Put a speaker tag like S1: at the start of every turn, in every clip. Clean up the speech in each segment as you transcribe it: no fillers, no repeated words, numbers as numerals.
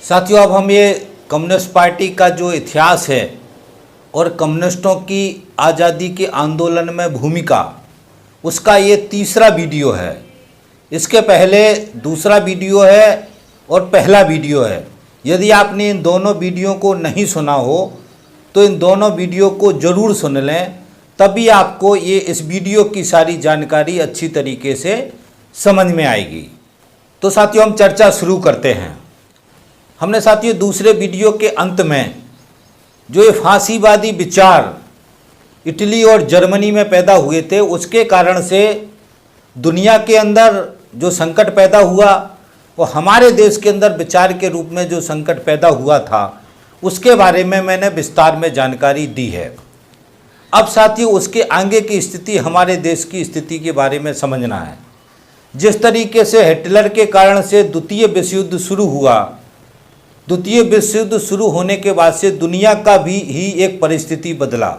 S1: साथियों, अब हम ये कम्युनिस्ट पार्टी का जो इतिहास है और कम्युनिस्टों की आज़ादी के आंदोलन में भूमिका, उसका ये तीसरा वीडियो है। इसके पहले दूसरा वीडियो है और पहला वीडियो है। यदि आपने इन दोनों वीडियो को नहीं सुना हो तो इन दोनों वीडियो को ज़रूर सुन लें, तभी आपको ये इस वीडियो की सारी जानकारी अच्छी तरीके से समझ में आएगी। तो साथियों, हम चर्चा शुरू करते हैं। हमने साथियों दूसरे वीडियो के अंत में जो ये फांसीवादी विचार इटली और जर्मनी में पैदा हुए थे, उसके कारण से दुनिया के अंदर जो संकट पैदा हुआ और हमारे देश के अंदर विचार के रूप में जो संकट पैदा हुआ था, उसके बारे में मैंने विस्तार में जानकारी दी है। अब साथियों, उसके आगे की स्थिति, हमारे देश की स्थिति के बारे में समझना है। जिस तरीके से हिटलर के कारण से द्वितीय विश्व युद्ध शुरू हुआ, द्वितीय विश्व युद्ध शुरू होने के बाद से दुनिया का भी एक परिस्थिति बदला।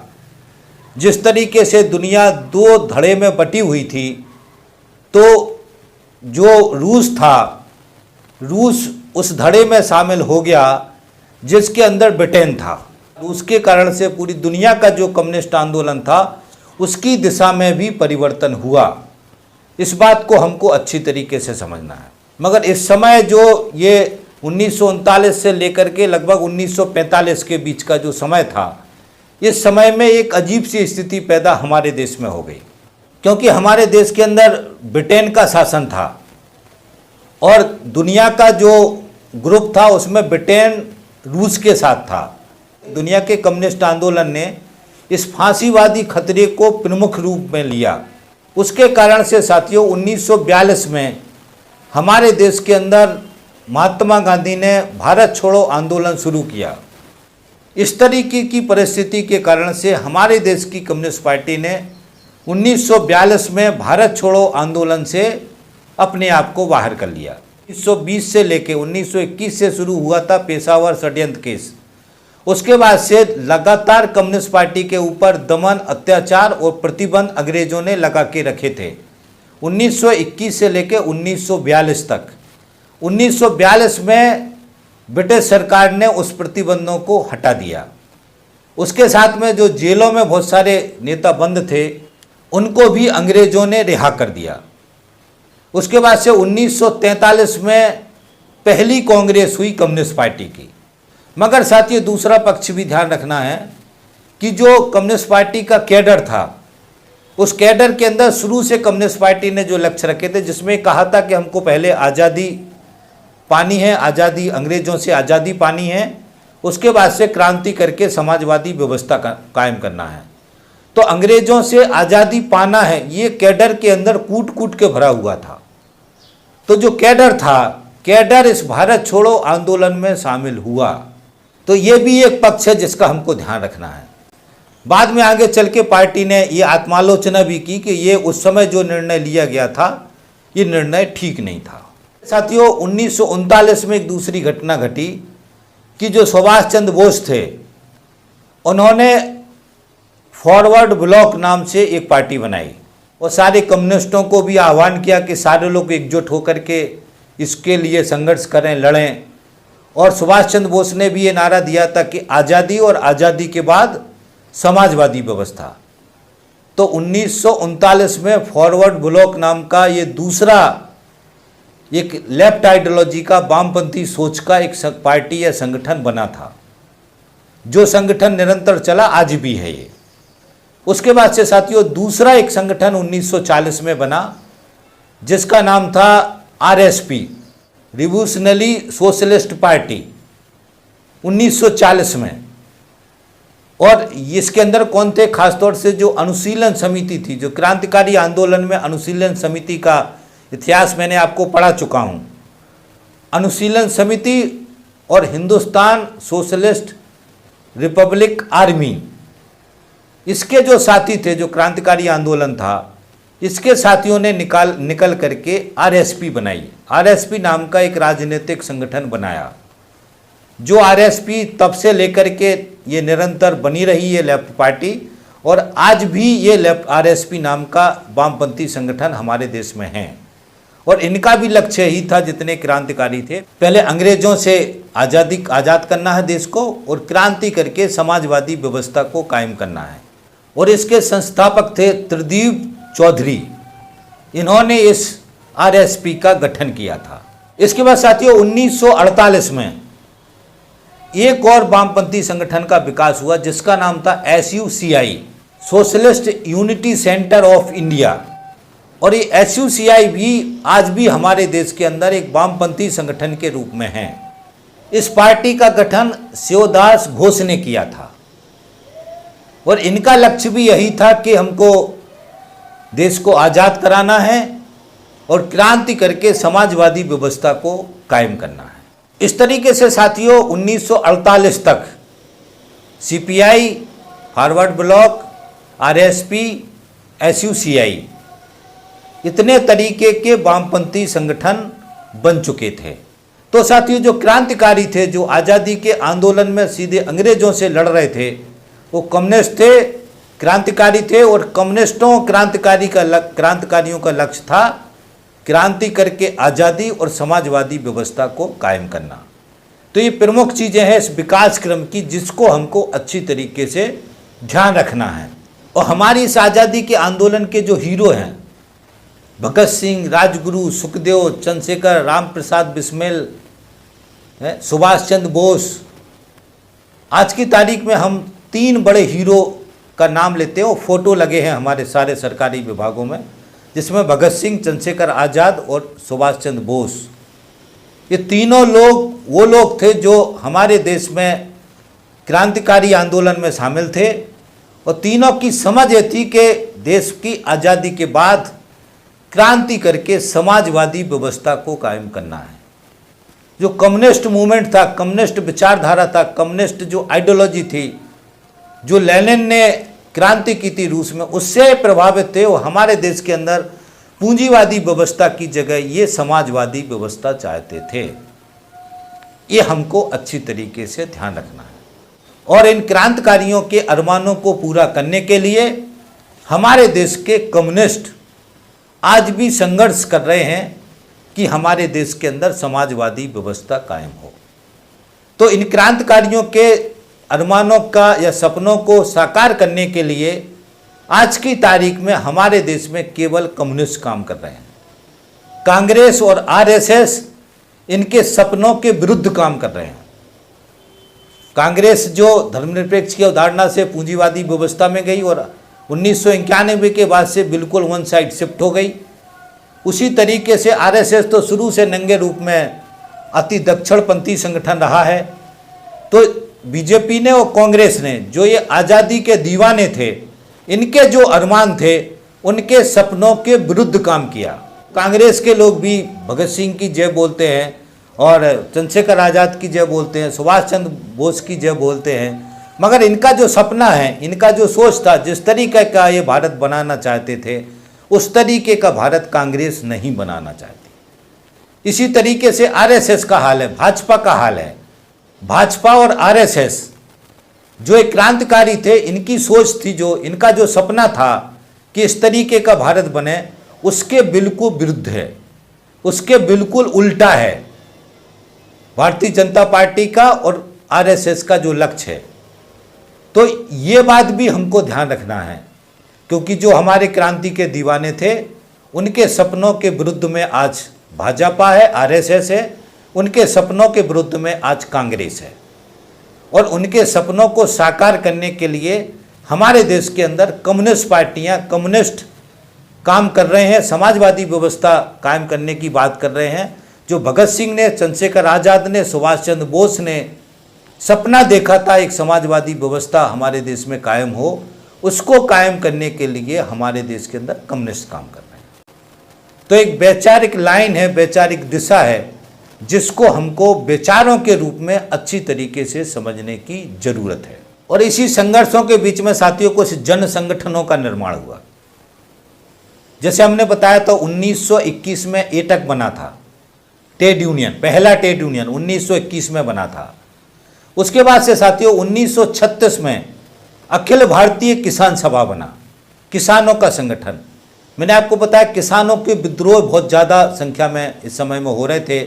S1: जिस तरीके से दुनिया दो धड़े में बटी हुई थी, तो जो रूस था, रूस उस धड़े में शामिल हो गया जिसके अंदर ब्रिटेन था। उसके कारण से पूरी दुनिया का जो कम्युनिस्ट आंदोलन था, उसकी दिशा में भी परिवर्तन हुआ। इस बात को हमको अच्छी तरीके से समझना है। मगर इस समय जो ये 1939 से लेकर के लगभग 1945 के बीच का जो समय था, इस समय में एक अजीब सी स्थिति पैदा हमारे देश में हो गई, क्योंकि हमारे देश के अंदर ब्रिटेन का शासन था और दुनिया का जो ग्रुप था उसमें ब्रिटेन रूस के साथ था। दुनिया के कम्युनिस्ट आंदोलन ने इस फांसीवादी खतरे को प्रमुख रूप में लिया। उसके कारण से साथियों 1942 में हमारे देश के अंदर महात्मा गांधी ने भारत छोड़ो आंदोलन शुरू किया। इस तरीके की परिस्थिति के कारण से हमारे देश की कम्युनिस्ट पार्टी ने 1942 में भारत छोड़ो आंदोलन से अपने आप को बाहर कर लिया। 1920 से लेके 1921 से शुरू हुआ था पेशावर षड्यंत्र केस। उसके बाद से लगातार कम्युनिस्ट पार्टी के ऊपर दमन, अत्याचार और प्रतिबंध अंग्रेजों ने लगा के रखे थे 1921 से लेके 1942 तक। 1942 में ब्रिटिश सरकार ने उस प्रतिबंधों को हटा दिया। उसके साथ में जो जेलों में बहुत सारे नेता बंद थे, उनको भी अंग्रेजों ने रिहा कर दिया। उसके बाद से 1943 में पहली कांग्रेस हुई कम्युनिस्ट पार्टी की। मगर साथियों, दूसरा पक्ष भी ध्यान रखना है कि जो कम्युनिस्ट पार्टी का कैडर था, उस कैडर के अंदर शुरू से कम्युनिस्ट पार्टी ने जो लक्ष्य रखे थे, जिसमें कहा था कि हमको पहले आज़ादी पानी है, आज़ादी, अंग्रेजों से आज़ादी पानी है, उसके बाद से क्रांति करके समाजवादी व्यवस्था कायम करना है। तो अंग्रेजों से आज़ादी पाना है, ये कैडर के अंदर कूट कूट के भरा हुआ था। तो जो कैडर था, कैडर इस भारत छोड़ो आंदोलन में शामिल हुआ। तो ये भी एक पक्ष है जिसका हमको ध्यान रखना है। बाद में आगे चल के पार्टी ने ये आत्मालोचना भी की कि ये उस समय जो निर्णय लिया गया था, ये निर्णय ठीक नहीं था। साथियों, 1939 में एक दूसरी घटना घटी कि जो सुभाष चंद्र बोस थे, उन्होंने फॉरवर्ड ब्लॉक नाम से एक पार्टी बनाई और सारे कम्युनिस्टों को भी आह्वान किया कि सारे लोग एकजुट होकर के इसके लिए संघर्ष करें, लड़ें। और सुभाष चंद्र बोस ने भी ये नारा दिया था कि आज़ादी और आज़ादी के बाद समाजवादी व्यवस्था। तो 1939 में फॉरवर्ड ब्लॉक नाम का ये दूसरा एक लेफ्ट आइडियोलॉजी का, वामपंथी सोच का एक पार्टी या संगठन बना था, जो संगठन निरंतर चला, आज भी है ये। उसके बाद से साथियों दूसरा एक संगठन 1940 में बना, जिसका नाम था आरएसपी, रिवोल्यूशनरी सोशलिस्ट पार्टी, 1940 में। और इसके अंदर कौन थे? खासतौर से जो अनुशीलन समिति थी, जो क्रांतिकारी आंदोलन में अनुशीलन समिति का इतिहास मैंने आपको पढ़ा चुका हूँ। अनुशीलन समिति और हिंदुस्तान सोशलिस्ट रिपब्लिक आर्मी, इसके जो साथी थे, जो क्रांतिकारी आंदोलन था, इसके साथियों ने निकल करके आरएसपी बनाई। आरएसपी नाम का एक राजनीतिक संगठन बनाया, जो आरएसपी तब से लेकर के ये निरंतर बनी रही है लेफ्ट पार्टी, और आज भी ये लेफ्ट आरएसपी नाम का वामपंथी संगठन हमारे देश में है। और इनका भी लक्ष्य ही था, जितने क्रांतिकारी थे, पहले अंग्रेजों से आज़ाद करना है देश को और क्रांति करके समाजवादी व्यवस्था को कायम करना है। और इसके संस्थापक थे त्रिदीप चौधरी। इन्होंने इस आरएसपी का गठन किया था। इसके बाद साथियों 1948 में एक और वामपंथी संगठन का विकास हुआ जिसका नाम था SUCI, socialist unity centre of India. और ये SUCI भी आज भी हमारे देश के अंदर एक वामपंथी संगठन के रूप में है। इस पार्टी का गठन शिवदास घोष ने किया था और इनका लक्ष्य भी यही था कि हमको देश को आज़ाद कराना है और क्रांति करके समाजवादी व्यवस्था को कायम करना है। इस तरीके से साथियों 1948 तक CPI, forward block, RSP, SUCI इतने तरीके के वामपंथी संगठन बन चुके थे। तो साथियों जो क्रांतिकारी थे, जो आज़ादी के आंदोलन में सीधे अंग्रेजों से लड़ रहे थे, वो कम्युनिस्ट थे, क्रांतिकारी थे। और क्रांतिकारियों का लक्ष्य था क्रांति करके आज़ादी और समाजवादी व्यवस्था को कायम करना। तो ये प्रमुख चीज़ें हैं इस विकास क्रम की जिसको हमको अच्छी तरीके से ध्यान रखना है। और हमारी इस आज़ादी के आंदोलन के जो हीरो हैं, भगत सिंह, राजगुरु, सुखदेव, चंद्रशेखर, राम प्रसाद बिस्मिल, सुभाष चंद्र बोस, आज की तारीख में हम 3 बड़े हीरो का नाम लेते हैं। वो फोटो लगे हैं हमारे सारे सरकारी विभागों में, जिसमें भगत सिंह, चंद्रशेखर आज़ाद और सुभाष चंद्र बोस। ये तीनों लोग वो लोग थे जो हमारे देश में क्रांतिकारी आंदोलन में शामिल थे। और तीनों की समझ ये थी कि देश की आज़ादी के बाद क्रांति करके समाजवादी व्यवस्था को कायम करना है। जो कम्युनिस्ट मूवमेंट था, कम्युनिस्ट विचारधारा था, कम्युनिस्ट जो आइडियोलॉजी थी, जो लेनिन ने क्रांति की थी रूस में, उससे प्रभावित थे। वो हमारे देश के अंदर पूंजीवादी व्यवस्था की जगह ये समाजवादी व्यवस्था चाहते थे। ये हमको अच्छी तरीके से ध्यान रखना है। और इन क्रांतिकारियों के अरमानों को पूरा करने के लिए हमारे देश के कम्युनिस्ट आज भी संघर्ष कर रहे हैं कि हमारे देश के अंदर समाजवादी व्यवस्था कायम हो। तो इन क्रांतिकारियों के अरमानों का या सपनों को साकार करने के लिए आज की तारीख में हमारे देश में केवल कम्युनिस्ट काम कर रहे हैं। कांग्रेस और RSS इनके सपनों के विरुद्ध काम कर रहे हैं। कांग्रेस जो धर्मनिरपेक्ष की अवधारणा से पूंजीवादी व्यवस्था में गई और 1991 के बाद से बिल्कुल वन साइड शिफ्ट हो गई, उसी तरीके से RSS तो शुरू से नंगे रूप में अति दक्षिणपंथी संगठन रहा है। तो बीजेपी ने और कांग्रेस ने जो ये आज़ादी के दीवाने थे, इनके जो अरमान थे, उनके सपनों के विरुद्ध काम किया। कांग्रेस के लोग भी भगत सिंह की जय बोलते हैं और चंद्रशेखर आज़ाद की जय बोलते हैं, सुभाष चंद्र बोस की जय बोलते हैं, मगर इनका जो सपना है, इनका जो सोच था, जिस तरीके का ये भारत बनाना चाहते थे, उस तरीके का भारत कांग्रेस नहीं बनाना चाहती। इसी तरीके से RSS का हाल है, भाजपा का हाल है। भाजपा और RSS जो एक क्रांतिकारी थे, इनकी सोच थी, जो इनका जो सपना था कि इस तरीके का भारत बने, उसके बिल्कुल विरुद्ध है, उसके बिल्कुल उल्टा है भारतीय जनता पार्टी का और RSS का जो लक्ष्य है। तो ये बात भी हमको ध्यान रखना है, क्योंकि जो हमारे क्रांति के दीवाने थे, उनके सपनों के विरुद्ध में आज भाजपा है, RSS है, उनके सपनों के विरुद्ध में आज कांग्रेस है। और उनके सपनों को साकार करने के लिए हमारे देश के अंदर कम्युनिस्ट पार्टियां, कम्युनिस्ट काम कर रहे हैं, समाजवादी व्यवस्था कायम करने की बात कर रहे हैं। जो भगत सिंह ने, चंद्रशेखर आज़ाद ने, सुभाष चंद्र बोस ने सपना देखा था एक समाजवादी व्यवस्था हमारे देश में कायम हो, उसको कायम करने के लिए हमारे देश के अंदर कम्युनिस्ट काम कर रहे हैं। तो एक वैचारिक लाइन है, वैचारिक दिशा है, जिसको हमको विचारों के रूप में अच्छी तरीके से समझने की जरूरत है। और इसी संघर्षों के बीच में साथियों कुछ जन संगठनों का निर्माण हुआ। जैसे हमने बताया तो 1921 में एटक बना था, ट्रेड यूनियन, पहला ट्रेड यूनियन 1921 में बना था। उसके बाद से साथियों 1936 में अखिल भारतीय किसान सभा बना, किसानों का संगठन। मैंने आपको बताया किसानों के विद्रोह बहुत ज़्यादा संख्या में इस समय में हो रहे थे।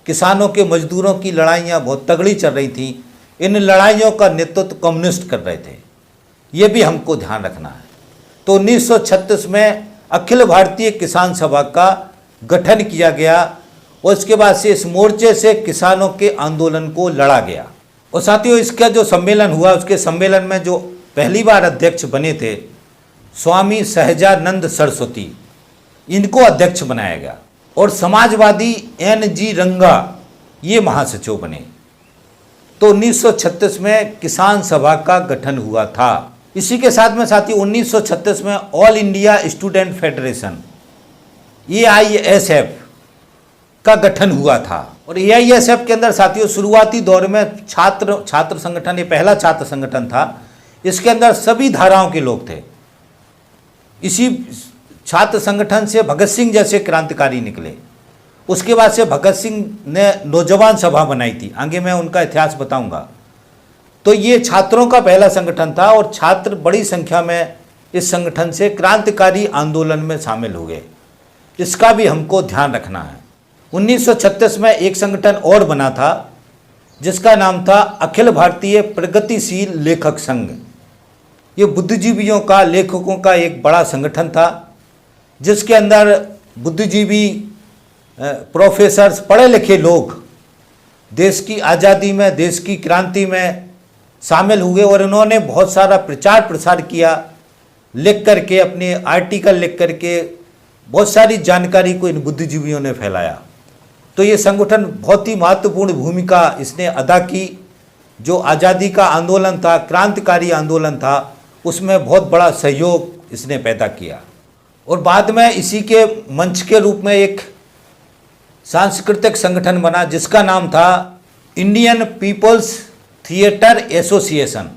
S1: किसानों के मजदूरों की लड़ाइयाँ बहुत तगड़ी चल रही थीं। इन लड़ाइयों का नेतृत्व कम्युनिस्ट कर रहे थे, ये भी हमको ध्यान रखना है। तो 1936 में अखिल भारतीय किसान सभा का गठन किया गया और इसके बाद से इस मोर्चे से किसानों के आंदोलन को लड़ा गया। और साथियों, इसका जो सम्मेलन हुआ, उसके सम्मेलन में जो पहली बार अध्यक्ष बने थे स्वामी सहजानंद सरस्वती, इनको अध्यक्ष बनाया गया और समाजवादी NG रंगा ये महासचिव बने। तो 1936 में किसान सभा का गठन हुआ था। इसी के साथ में साथियों 1936 में all India student federation AISF का गठन हुआ था। और AISF के अंदर साथियों शुरुआती दौर में छात्र संगठन, ये पहला छात्र संगठन था। इसके अंदर सभी धाराओं के लोग थे। इसी छात्र संगठन से भगत सिंह जैसे क्रांतिकारी निकले। उसके बाद से भगत सिंह ने नौजवान सभा बनाई थी, आगे मैं उनका इतिहास बताऊंगा। तो ये छात्रों का पहला संगठन था और छात्र बड़ी संख्या में इस संगठन से क्रांतिकारी आंदोलन में शामिल हो गए। इसका भी हमको ध्यान रखना है। 1936 में एक संगठन और बना था जिसका नाम था अखिल भारतीय प्रगतिशील लेखक संघ। ये बुद्धिजीवियों का, लेखकों का एक बड़ा संगठन था जिसके अंदर बुद्धिजीवी, प्रोफेसर्स, पढ़े लिखे लोग देश की आज़ादी में, देश की क्रांति में शामिल हुए और इन्होंने बहुत सारा प्रचार प्रसार किया, लिख करके, अपने आर्टिकल लिख करके बहुत सारी जानकारी को इन बुद्धिजीवियों ने फैलाया। तो ये संगठन बहुत ही महत्वपूर्ण भूमिका इसने अदा की। जो आज़ादी का आंदोलन था, क्रांतिकारी आंदोलन था, उसमें बहुत बड़ा सहयोग इसने पैदा किया। और बाद में इसी के मंच के रूप में एक सांस्कृतिक संगठन बना जिसका नाम था इंडियन पीपल्स थिएटर एसोसिएशन,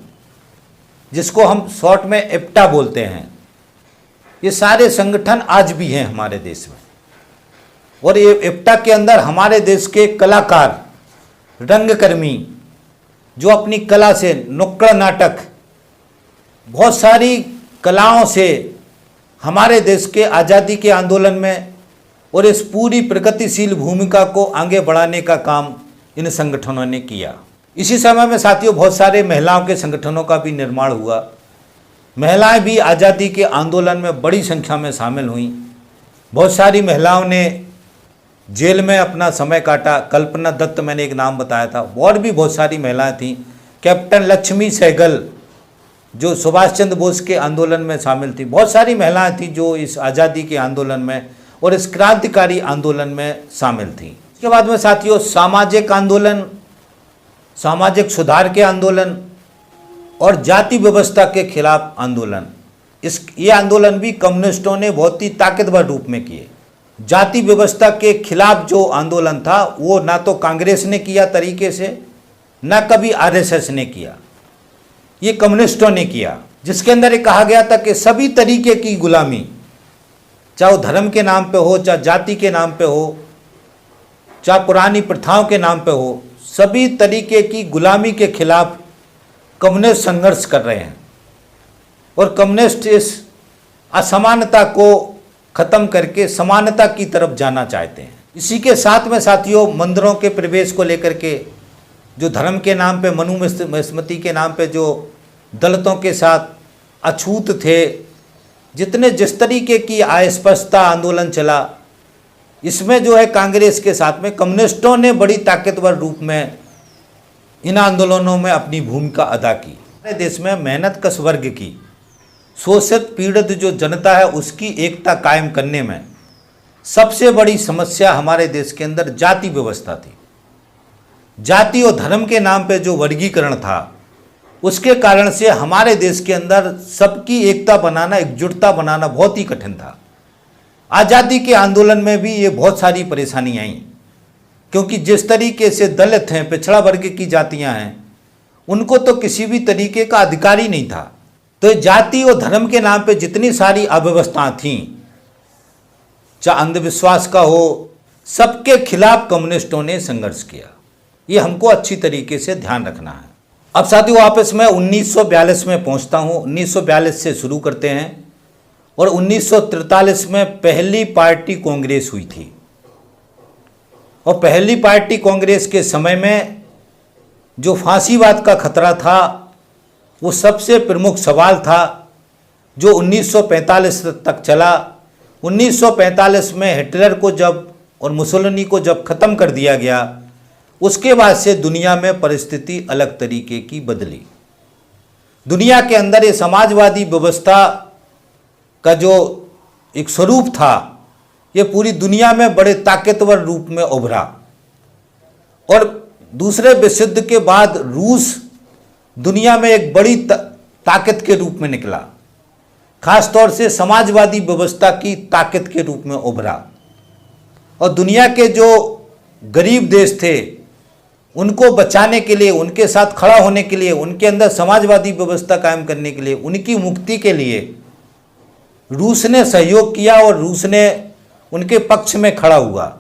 S1: जिसको हम शॉर्ट में IPTA बोलते हैं। ये सारे संगठन आज भी हैं हमारे देश में। और ये IPTA के अंदर हमारे देश के कलाकार, रंगकर्मी, जो अपनी कला से, नुक्कड़ नाटक, बहुत सारी कलाओं से हमारे देश के आज़ादी के आंदोलन में और इस पूरी प्रगतिशील भूमिका को आगे बढ़ाने का काम इन संगठनों ने किया। इसी समय में साथियों बहुत सारे महिलाओं के संगठनों का भी निर्माण हुआ। महिलाएं भी आज़ादी के आंदोलन में बड़ी संख्या में शामिल हुईं। बहुत सारी महिलाओं ने जेल में अपना समय काटा। कल्पना दत्त मैंने एक नाम बताया था, और भी बहुत सारी महिलाएं थीं। कैप्टन लक्ष्मी सहगल जो सुभाष चंद्र बोस के आंदोलन में शामिल थी। बहुत सारी महिलाएं थीं जो इस आज़ादी के आंदोलन में और इस क्रांतिकारी आंदोलन में शामिल थीं। इसके बाद में साथियों सामाजिक आंदोलन, सामाजिक सुधार के आंदोलन और जाति व्यवस्था के खिलाफ आंदोलन, ये आंदोलन भी कम्युनिस्टों ने बहुत ही ताकतवर रूप में किए। जाति व्यवस्था के खिलाफ जो आंदोलन था वो ना तो कांग्रेस ने किया तरीके से, ना कभी RSS ने किया, ये कम्युनिस्टों ने किया। जिसके अंदर ये कहा गया था कि सभी तरीके की गुलामी, चाहे वो धर्म के नाम पे हो, चाहे जाति के नाम पे हो, चाहे पुरानी प्रथाओं के नाम पे हो, सभी तरीके की गुलामी के खिलाफ कम्युनिस्ट संघर्ष कर रहे हैं। और कम्युनिस्ट इस असमानता को खत्म करके समानता की तरफ जाना चाहते हैं। इसी के साथ में साथियों मंदिरों के प्रवेश को लेकर के, जो धर्म के नाम पे, मनुस्मृति के नाम पे जो दलितों के साथ अछूत थे, जिस तरीके की अस्पष्टता आंदोलन चला, इसमें जो है कांग्रेस के साथ में कम्युनिस्टों ने बड़ी ताकतवर रूप में इन आंदोलनों में अपनी भूमिका अदा की। हमारे देश में मेहनतकश वर्ग की, शोषित पीड़ित जो जनता है उसकी एकता कायम करने में सबसे बड़ी समस्या हमारे देश के अंदर जाति व्यवस्था थी। जाति और धर्म के नाम पे जो वर्गीकरण था, उसके कारण से हमारे देश के अंदर सबकी एकता बनाना, एकजुटता बनाना बहुत ही कठिन था। आज़ादी के आंदोलन में भी ये बहुत सारी परेशानी आई, क्योंकि जिस तरीके से दलित हैं, पिछड़ा वर्ग की जातियां हैं, उनको तो किसी भी तरीके का अधिकार ही नहीं था। तो जाति और धर्म के नाम पे जितनी सारी अव्यवस्थाएं थीं, चाहे अंधविश्वास का हो, सबके खिलाफ कम्युनिस्टों ने संघर्ष किया। ये हमको अच्छी तरीके से ध्यान रखना है। अब साथियों वापस मैं 1942 में पहुंचता हूं। 1942 से शुरू करते हैं और 1943 में पहली पार्टी कांग्रेस हुई थी और पहली पार्टी कांग्रेस के समय में जो फांसीवाद का खतरा था वो सबसे प्रमुख सवाल था, जो 1945 तक चला। 1945 में हिटलर को जब और मुसोलिनी को जब ख़त्म कर दिया गया, उसके बाद से दुनिया में परिस्थिति अलग तरीके की बदली। दुनिया के अंदर ये समाजवादी व्यवस्था का जो एक स्वरूप था, ये पूरी दुनिया में बड़े ताकतवर रूप में उभरा। और दूसरे विश्व युद्ध के बाद रूस दुनिया में एक बड़ी ताकत के रूप में निकला, खास तौर से समाजवादी व्यवस्था की ताकत के रूप में उभरा। और दुनिया के जो गरीब देश थे उनको बचाने के लिए, उनके साथ खड़ा होने के लिए, उनके अंदर समाजवादी व्यवस्था कायम करने के लिए, उनकी मुक्ति के लिए रूस ने सहयोग किया और रूस ने उनके पक्ष में खड़ा हुआ।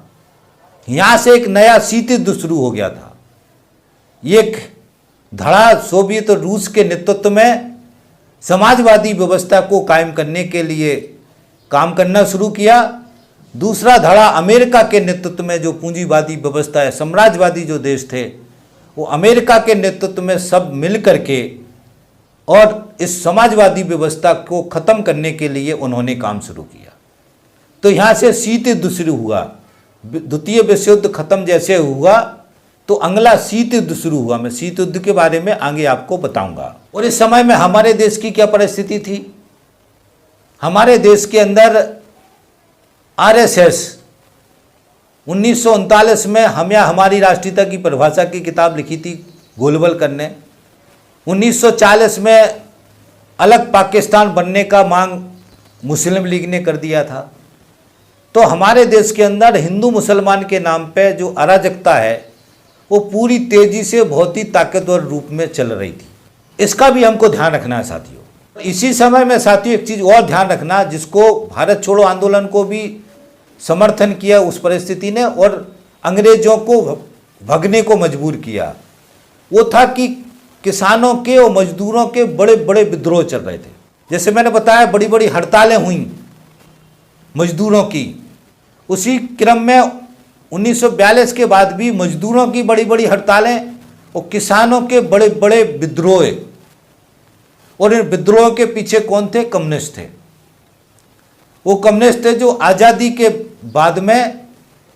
S1: यहाँ से एक नया शीत युद्ध शुरू हो गया था। एक धड़ा सोवियत और रूस के नेतृत्व में समाजवादी व्यवस्था को कायम करने के लिए काम करना शुरू किया। दूसरा धड़ा अमेरिका के नेतृत्व में जो पूंजीवादी व्यवस्था है, साम्राज्यवादी जो देश थे, वो अमेरिका के नेतृत्व में सब मिल करके और इस समाजवादी व्यवस्था को ख़त्म करने के लिए उन्होंने काम शुरू किया। तो यहाँ से शीत युद्ध शुरू हुआ। द्वितीय विश्व युद्ध खत्म जैसे हुआ तो अगला शीत युद्ध शुरू हुआ। मैं शीत युद्ध के बारे में आगे आपको बताऊंगा। और इस समय में हमारे देश की क्या परिस्थिति थी? हमारे देश के अंदर आरएसएस 1939 में हमारी राष्ट्रीयता की परिभाषा की किताब लिखी थी गोलवलकर ने। 1940 में अलग पाकिस्तान बनने का मांग मुस्लिम लीग ने कर दिया था। तो हमारे देश के अंदर हिंदू मुसलमान के नाम पे जो अराजकता है वो पूरी तेजी से बहुत ही ताकतवर रूप में चल रही थी। इसका भी हमको ध्यान रखना है साथियों। इसी समय में साथियों एक चीज़ और ध्यान रखना, जिसको भारत छोड़ो आंदोलन को भी समर्थन किया उस परिस्थिति ने और अंग्रेजों को भगने को मजबूर किया, वो था कि किसानों के और मजदूरों के बड़े बड़े विद्रोह चल रहे थे। जैसे मैंने बताया बड़ी बड़ी हड़तालें हुई मजदूरों की। उसी क्रम में 1942 के बाद भी मजदूरों की बड़ी बड़ी हड़तालें और किसानों के बड़े बड़े विद्रोह। और इन विद्रोह के पीछे कौन थे? कम्युनिस्ट थे। वो कम्युनिस्ट थे जो आज़ादी के बाद में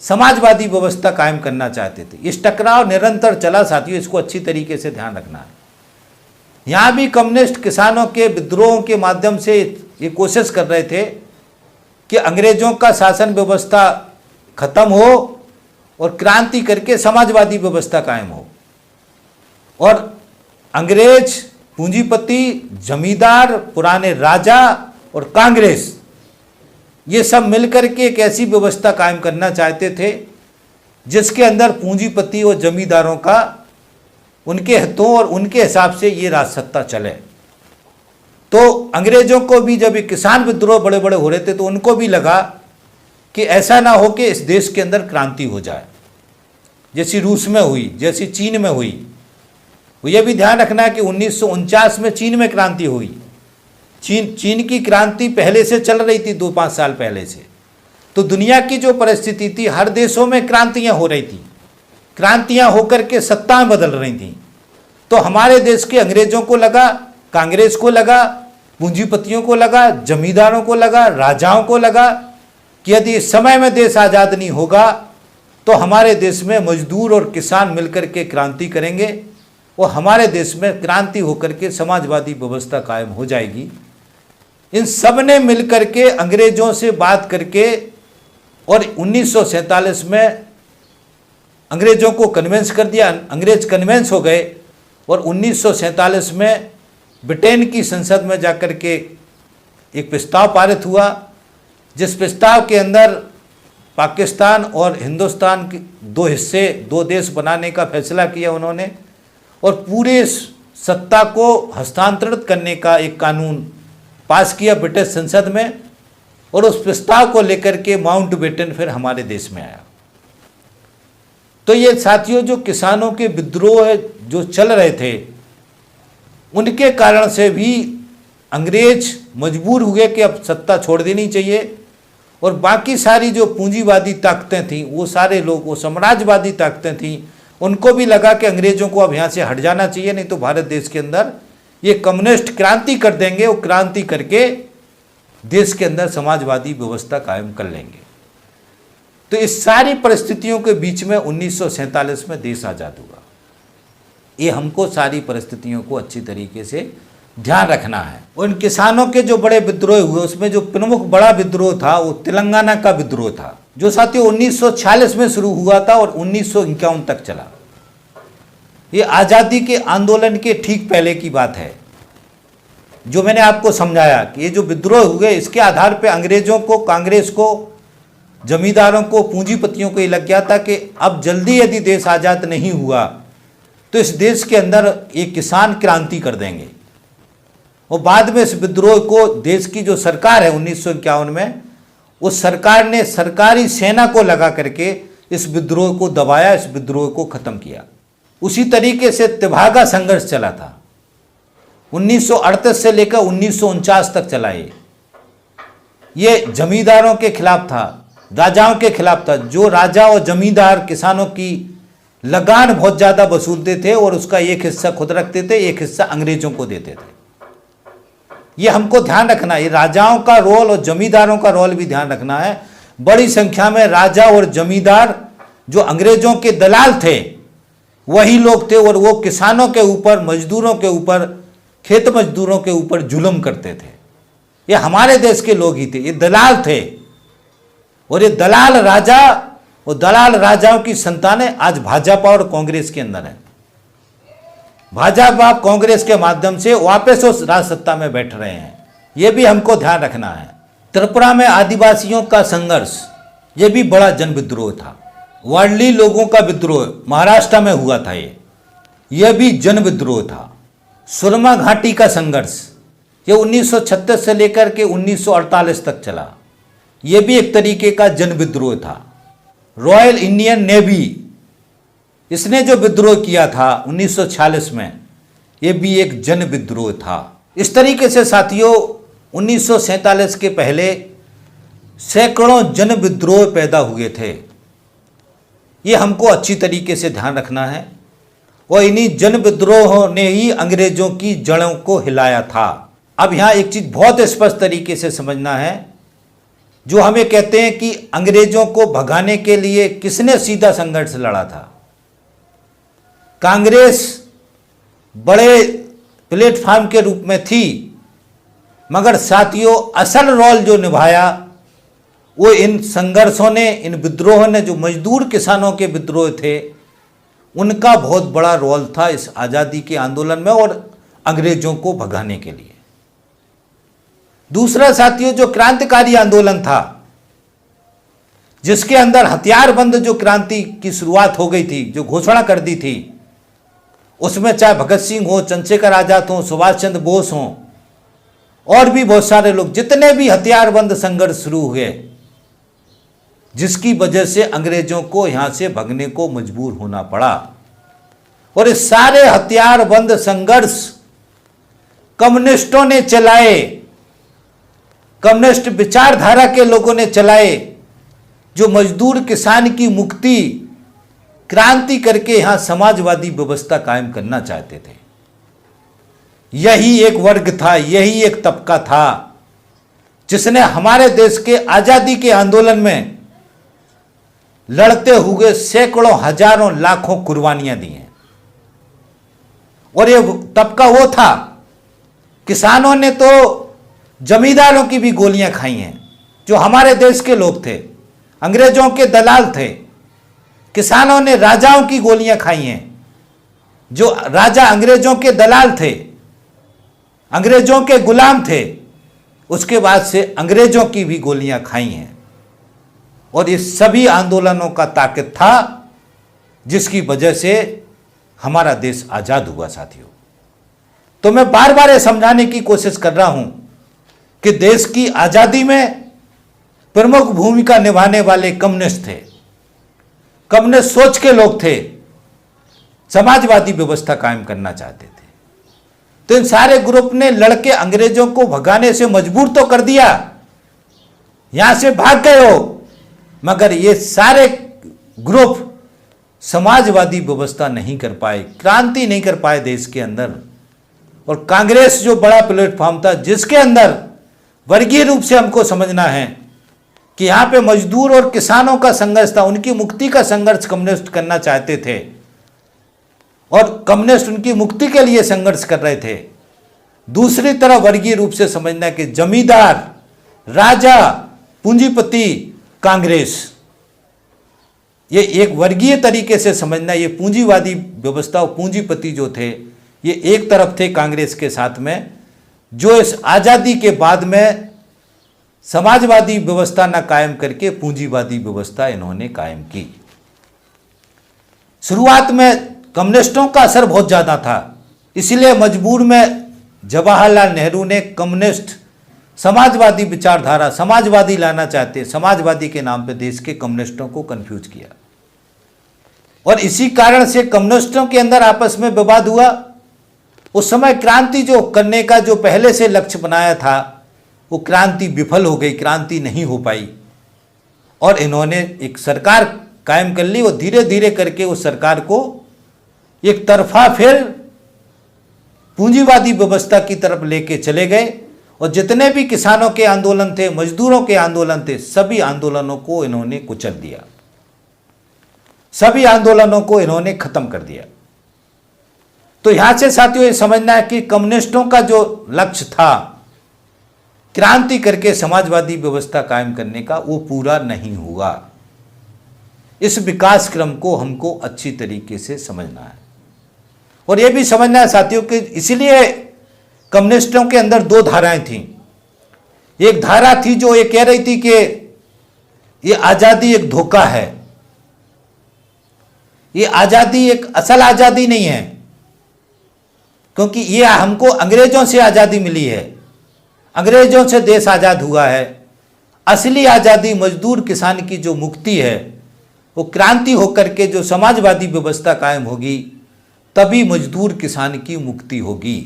S1: समाजवादी व्यवस्था कायम करना चाहते थे। इस टकराव निरंतर चला साथियों, इसको अच्छी तरीके से ध्यान रखना है। यहाँ भी कम्युनिस्ट किसानों के विद्रोहों के माध्यम से ये कोशिश कर रहे थे कि अंग्रेजों का शासन व्यवस्था खत्म हो और क्रांति करके समाजवादी व्यवस्था कायम हो। और अंग्रेज, पूंजीपति, जमींदार, पुराने राजा और कांग्रेस, ये सब मिलकर के एक ऐसी व्यवस्था कायम करना चाहते थे जिसके अंदर पूंजीपति और जमींदारों का उनके हितों और उनके हिसाब से ये राजसत्ता चले। तो अंग्रेजों को भी जब ये किसान विद्रोह बड़े बड़े हो रहे थे तो उनको भी लगा कि ऐसा ना हो कि इस देश के अंदर क्रांति हो जाए, जैसी रूस में हुई, जैसी चीन में हुई। यह भी ध्यान रखना है कि 1949 में चीन में क्रांति हुई। चीन की क्रांति पहले से चल रही थी, 2-5 साल पहले से। तो दुनिया की जो परिस्थिति थी, हर देशों में क्रांतियां हो रही थी, क्रांतियां होकर के सत्ता बदल रही थी। तो हमारे देश के अंग्रेजों को लगा, कांग्रेस को लगा, पूंजीपतियों को लगा, जमींदारों को लगा, राजाओं को लगा कि यदि इस समय में देश आज़ाद नहीं होगा तो हमारे देश में मजदूर और किसान मिलकर के क्रांति करेंगे और हमारे देश में क्रांति होकर के समाजवादी व्यवस्था कायम हो जाएगी। इन सब ने मिलकर के अंग्रेजों से बात करके और 1947 में अंग्रेजों को कन्वेंस कर दिया। अंग्रेज कन्वेंस हो गए और 1947 में ब्रिटेन की संसद में जाकर के एक प्रस्ताव पारित हुआ, जिस प्रस्ताव के अंदर पाकिस्तान और हिंदुस्तान के 2 हिस्से, 2 देश बनाने का फैसला किया उन्होंने और पूरे सत्ता को हस्तांतरित करने का एक कानून पास किया ब्रिटिश संसद में। और उस प्रस्ताव को लेकर के माउंटबेटन फिर हमारे देश में आया। तो ये साथियों जो किसानों के विद्रोह जो चल रहे थे, उनके कारण से भी अंग्रेज मजबूर हुए कि अब सत्ता छोड़ देनी चाहिए और बाकी सारी जो पूंजीवादी ताकतें थीं, वो सारे लोग, वो साम्राज्यवादी ताकतें थीं, उनको भी लगा कि अंग्रेजों को अब यहाँ से हट जाना चाहिए, नहीं तो भारत देश के अंदर ये कम्युनिस्ट क्रांति कर देंगे, वो क्रांति करके देश के अंदर समाजवादी व्यवस्था कायम कर लेंगे। तो इस सारी परिस्थितियों के बीच में 1947 में देश आज़ाद हुआ। ये हमको सारी परिस्थितियों को अच्छी तरीके से ध्यान रखना है। और इन किसानों के जो बड़े विद्रोह हुए, उसमें जो प्रमुख बड़ा विद्रोह था वो तेलंगाना का विद्रोह था, जो साथियों 1946 में शुरू हुआ था और 1951 तक चला। ये आज़ादी के आंदोलन के ठीक पहले की बात है, जो मैंने आपको समझाया कि ये जो विद्रोह हुए, इसके आधार पर अंग्रेजों को, कांग्रेस को, जमींदारों को, पूंजीपतियों को ये लग गया था कि अब जल्दी यदि देश आज़ाद नहीं हुआ तो इस देश के अंदर एक किसान क्रांति कर देंगे। और बाद में इस विद्रोह को देश की जो सरकार है 1951 में, उस सरकार ने सरकारी सेना को लगा करके इस विद्रोह को दबाया, इस विद्रोह को खत्म किया। उसी तरीके से तेभागा संघर्ष चला था, 1938 से लेकर 1949 तक चला। ये जमींदारों के खिलाफ था, राजाओं के खिलाफ था। जो राजा और जमींदार किसानों की लगान बहुत ज़्यादा वसूलते थे और उसका एक हिस्सा खुद रखते थे, एक हिस्सा अंग्रेजों को देते थे। ये हमको ध्यान रखना है, ये राजाओं का रोल और जमींदारों का रोल भी ध्यान रखना है। बड़ी संख्या में राजा और जमींदार जो अंग्रेजों के दलाल थे वही लोग थे, और वो किसानों के ऊपर, मजदूरों के ऊपर, खेत मजदूरों के ऊपर जुल्म करते थे। ये हमारे देश के लोग ही थे, ये दलाल थे। और ये दलाल राजा और दलाल राजाओं की संतानें आज भाजपा और कांग्रेस के अंदर है। भाजपा कांग्रेस के माध्यम से वापस उस राज सत्ता में बैठ रहे हैं, ये भी हमको ध्यान रखना है। त्रिपुरा में आदिवासियों का संघर्ष, ये भी बड़ा जन विद्रोह था। वारली लोगों का विद्रोह महाराष्ट्र में हुआ था, ये भी जन विद्रोह था। सुरमा घाटी का संघर्ष, ये 1936 से लेकर के 1948 तक चला, ये भी एक तरीके का जन विद्रोह था। रॉयल इंडियन नेवी, इसने जो विद्रोह किया था 1946 में, ये भी एक जन विद्रोह था। इस तरीके से साथियों 1947 के पहले सैकड़ों जन विद्रोह पैदा हुए थे। ये हमको अच्छी तरीके से ध्यान रखना है, और इन्हीं जन विद्रोहों ने ही अंग्रेजों की जड़ों को हिलाया था। अब यहाँ एक चीज़ बहुत स्पष्ट तरीके से समझना है, जो हमें कहते हैं कि अंग्रेजों को भगाने के लिए किसने सीधा संघर्ष लड़ा था। कांग्रेस बड़े प्लेटफॉर्म के रूप में थी, मगर साथियों असल रोल जो निभाया वो इन संघर्षों ने, इन विद्रोहों ने, जो मजदूर किसानों के विद्रोह थे, उनका बहुत बड़ा रोल था इस आज़ादी के आंदोलन में और अंग्रेजों को भगाने के लिए। दूसरा साथियों, जो क्रांतिकारी आंदोलन था, जिसके अंदर हथियारबंद जो क्रांति की शुरुआत हो गई थी, जो घोषणा कर दी थी, उसमें चाहे भगत सिंह हो, चंद्रशेखर आजाद हो, सुभाष चंद्र बोस हो, और भी बहुत सारे लोग, जितने भी हथियारबंद संघर्ष शुरू हुए, जिसकी वजह से अंग्रेजों को यहां से भगने को मजबूर होना पड़ा। और इस सारे हथियारबंद संघर्ष कम्युनिस्टों ने चलाए, कम्युनिस्ट विचारधारा के लोगों ने चलाए, जो मजदूर किसान की मुक्ति क्रांति करके यहां समाजवादी व्यवस्था कायम करना चाहते थे। यही एक वर्ग था, यही एक तबका था जिसने हमारे देश के आजादी के आंदोलन में लड़ते हुए सैकड़ों, हजारों, लाखों कुर्बानियां दी हैं। और ये तबका वो था, किसानों ने तो जमींदारों की भी गोलियां खाई हैं, जो हमारे देश के लोग थे, अंग्रेजों के दलाल थे। किसानों ने राजाओं की गोलियां खाई हैं, जो राजा अंग्रेजों के दलाल थे, अंग्रेजों के गुलाम थे। उसके बाद से अंग्रेजों की भी गोलियां खाई हैं। और इस सभी आंदोलनों का ताकत था, जिसकी वजह से हमारा देश आजाद हुआ। साथियों, तो मैं बार बार ये समझाने की कोशिश कर रहा हूं कि देश की आजादी में प्रमुख भूमिका निभाने वाले कम्युनिस्ट थे, कम्युनिस्ट सोच के लोग थे, समाजवादी व्यवस्था कायम करना चाहते थे। तो इन सारे ग्रुप ने लड़के अंग्रेजों को भगाने से मजबूर तो कर दिया, यहां से भाग गए हो, मगर ये सारे ग्रुप समाजवादी व्यवस्था नहीं कर पाए, क्रांति नहीं कर पाए देश के अंदर। और कांग्रेस जो बड़ा प्लेटफॉर्म था जिसके अंदर वर्गीय रूप से हमको समझना है कि यहाँ पे मजदूर और किसानों का संघर्ष था, उनकी मुक्ति का संघर्ष कम्युनिस्ट करना चाहते थे और कम्युनिस्ट उनकी मुक्ति के लिए संघर्ष कर रहे थे। दूसरी तरफ वर्गीय रूप से समझना कि जमींदार, राजा, पूंजीपति, कांग्रेस, ये एक वर्गीय तरीके से समझना। ये पूंजीवादी व्यवस्था और पूंजीपति जो थे ये एक तरफ थे कांग्रेस के साथ में, जो इस आज़ादी के बाद में समाजवादी व्यवस्था न कायम करके पूंजीवादी व्यवस्था इन्होंने कायम की। शुरुआत में कम्युनिस्टों का असर बहुत ज़्यादा था, इसलिए मजबूर में जवाहरलाल नेहरू ने कम्युनिस्ट समाजवादी विचारधारा, समाजवादी लाना चाहते, समाजवादी के नाम पे देश के कम्युनिस्टों को कंफ्यूज किया और इसी कारण से कम्युनिस्टों के अंदर आपस में विवाद हुआ। उस समय क्रांति जो करने का जो पहले से लक्ष्य बनाया था वो क्रांति विफल हो गई, क्रांति नहीं हो पाई और इन्होंने एक सरकार कायम कर ली और धीरे धीरे करके उस सरकार को एक तरफा फिर पूंजीवादी व्यवस्था की तरफ लेके चले गए और जितने भी किसानों के आंदोलन थे, मजदूरों के आंदोलन थे, सभी आंदोलनों को इन्होंने कुचल दिया, सभी आंदोलनों को इन्होंने खत्म कर दिया। तो यहां से साथियों ये समझना है कि कम्युनिस्टों का जो लक्ष्य था क्रांति करके समाजवादी व्यवस्था कायम करने का, वो पूरा नहीं हुआ। इस विकास क्रम को हमको अच्छी तरीके से समझना है और यह भी समझना है साथियों कि इसलिए कम्युनिस्टों के अंदर दो धाराएं थीं। एक धारा थी जो ये कह रही थी कि ये आज़ादी एक धोखा है, ये आज़ादी एक असल आज़ादी नहीं है, क्योंकि ये हमको अंग्रेजों से आज़ादी मिली है, अंग्रेजों से देश आज़ाद हुआ है। असली आज़ादी मजदूर किसान की जो मुक्ति है वो क्रांति होकर के जो समाजवादी व्यवस्था कायम होगी तभी मजदूर किसान की मुक्ति होगी।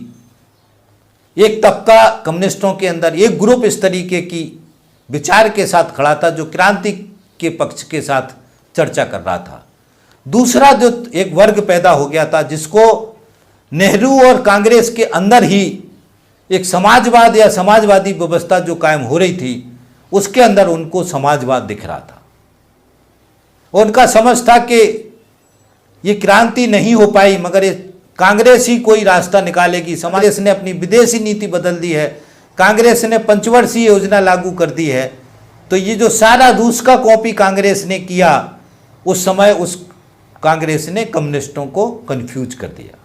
S1: एक तबका कम्युनिस्टों के अंदर, एक ग्रुप इस तरीके की विचार के साथ खड़ा था जो क्रांति के पक्ष के साथ चर्चा कर रहा था। दूसरा जो एक वर्ग पैदा हो गया था जिसको नेहरू और कांग्रेस के अंदर ही एक समाजवाद या समाजवादी व्यवस्था जो कायम हो रही थी उसके अंदर उनको समाजवाद दिख रहा था। उनका समझ था कि ये क्रांति नहीं हो पाई मगर ये कांग्रेस ही कोई रास्ता निकालेगी। कांग्रेस ने अपनी विदेशी नीति बदल दी है, कांग्रेस ने पंचवर्षीय योजना लागू कर दी है, तो ये जो सारा रूस का कॉपी कांग्रेस ने किया उस समय उस कांग्रेस ने कम्युनिस्टों को कंफ्यूज कर दिया।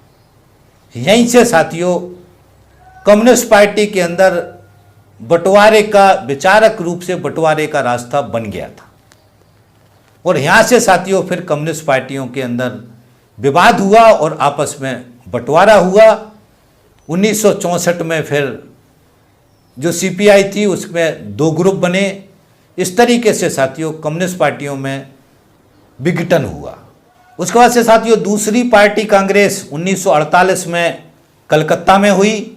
S1: यहीं से साथियों कम्युनिस्ट पार्टी के अंदर बंटवारे का, विचारक रूप से बंटवारे का रास्ता बन गया था और यहाँ से साथियों फिर कम्युनिस्ट पार्टियों के अंदर विवाद हुआ और आपस में बंटवारा हुआ। 1964 में फिर जो सीपीआई थी उसमें दो ग्रुप बने। इस तरीके से साथियों कम्युनिस्ट पार्टियों में विघटन हुआ। उसके बाद से साथियों दूसरी पार्टी कांग्रेस 1948 में कलकत्ता में हुई,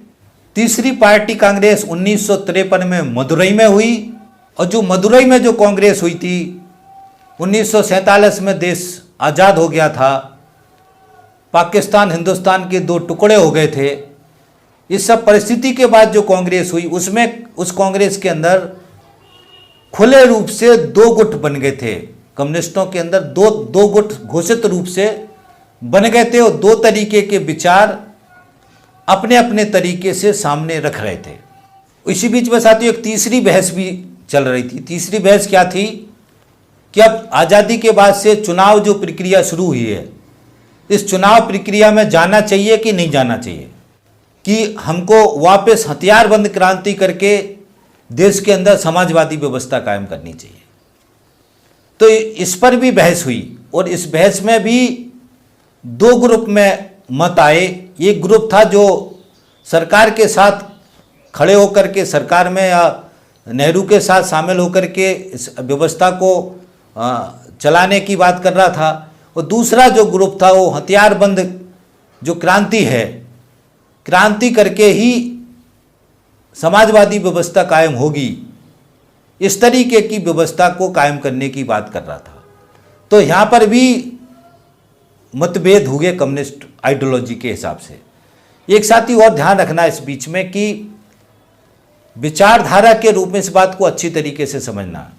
S1: तीसरी पार्टी कांग्रेस 1953 में मदुरई में हुई और जो मदुरई में जो कांग्रेस हुई थी 1947 में देश आज़ाद हो गया था, पाकिस्तान हिंदुस्तान के दो टुकड़े हो गए थे। इस सब परिस्थिति के बाद जो कांग्रेस हुई उसमें उस कांग्रेस के अंदर खुले रूप से दो गुट बन गए थे। कम्युनिस्टों के अंदर दो गुट घोषित रूप से बन गए थे और दो तरीके के विचार अपने अपने तरीके से सामने रख रहे थे। इसी बीच में साथियों एक तीसरी बहस भी चल रही थी। तीसरी बहस क्या थी कि अब आज़ादी के बाद से चुनाव जो प्रक्रिया शुरू हुई है, इस चुनाव प्रक्रिया में जाना चाहिए कि नहीं जाना चाहिए, कि हमको वापस हथियारबंद क्रांति करके देश के अंदर समाजवादी व्यवस्था कायम करनी चाहिए। तो इस पर भी बहस हुई और इस बहस में भी दो ग्रुप में मत आए। एक ग्रुप था जो सरकार के साथ खड़े होकर के, सरकार में या नेहरू के साथ शामिल होकर के इस व्यवस्था को चलाने की बात कर रहा था और दूसरा जो ग्रुप था वो हथियारबंद जो क्रांति है, क्रांति करके ही समाजवादी व्यवस्था कायम होगी, इस तरीके की व्यवस्था को कायम करने की बात कर रहा था। तो यहाँ पर भी मतभेद हुए कम्युनिस्ट आइडियोलॉजी के हिसाब से। एक साथ ही और ध्यान रखना इस बीच में कि विचारधारा के रूप में इस बात को अच्छी तरीके से समझना।